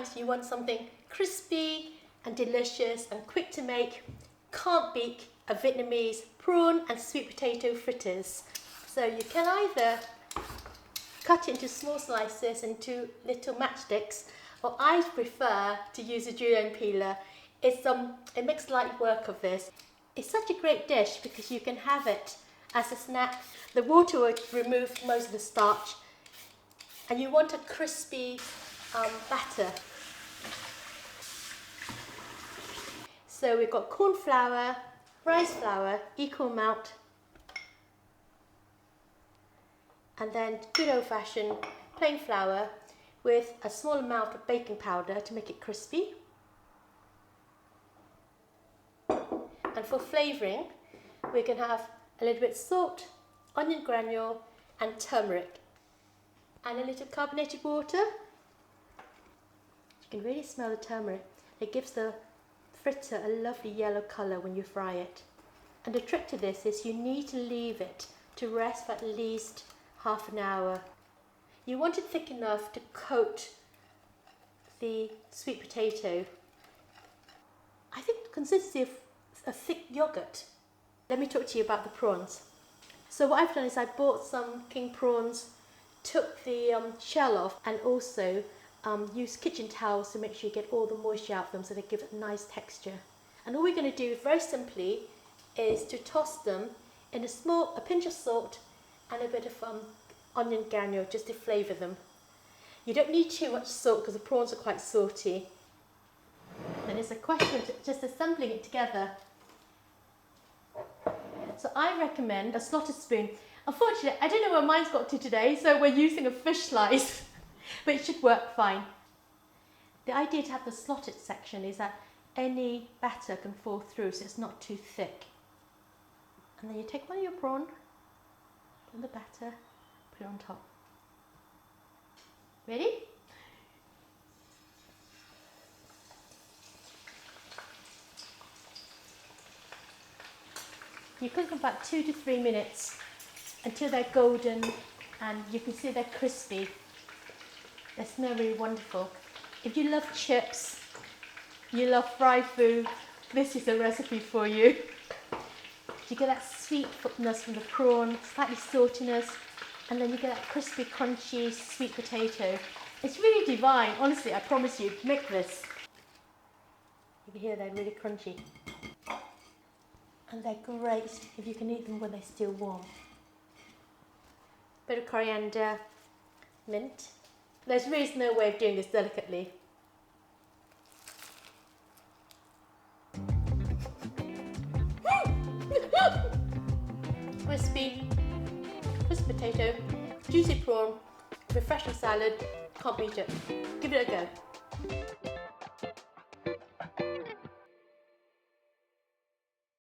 times you want something crispy and delicious and quick to make, can't beat a Vietnamese prawn and sweet potato fritters. So you can either cut it into small slices into little matchsticks, or I prefer to use a Julienne peeler. It makes light work of this. It's such a great dish because you can have it as a snack. The water will remove most of the starch, and you want a crispy batter. So we've got corn flour, rice flour, equal amount, and then good old-fashioned plain flour with a small amount of baking powder to make it crispy. And for flavouring, we can have a little bit of salt, onion granule and turmeric, and a little carbonated water. You can really smell the turmeric. It gives the fritter a lovely yellow colour when you fry it. And the trick to this is you need to leave it to rest for at least half an hour. You want it thick enough to coat the sweet potato. I think the consistency of a thick yoghurt. Let me talk to you about the prawns. So what I've done is I bought some king prawns, took the shell off, and also used kitchen towels to make sure you get all the moisture out of them so they give it a nice texture. And all we're going to do very simply is to toss them in a pinch of salt and a bit of onion granule just to flavour them. You don't need too much salt because the prawns are quite salty. And it's a question of just assembling it together. So I recommend a slotted spoon. Unfortunately, I don't know where mine's got to today, so we're using a fish slice, but it should work fine. The idea to have the slotted section is that any batter can fall through, so it's not too thick. And then you take one of your prawn, put in the batter, put it on top. Ready? You cook them about 2 to 3 minutes until they're golden and you can see they're crispy. They smell really wonderful. If you love chips, you love fried food, this is a recipe for you. You get that sweetness from the prawn, slightly saltiness, and then you get that crispy, crunchy, sweet potato. It's really divine, honestly, I promise you, make this. You can hear they're really crunchy. And they're great if you can eat them when they're still warm. Bit of coriander, mint. There's really no way of doing this delicately. Crispy potato, juicy prawn, refreshing salad, can't beat it. Give it a go.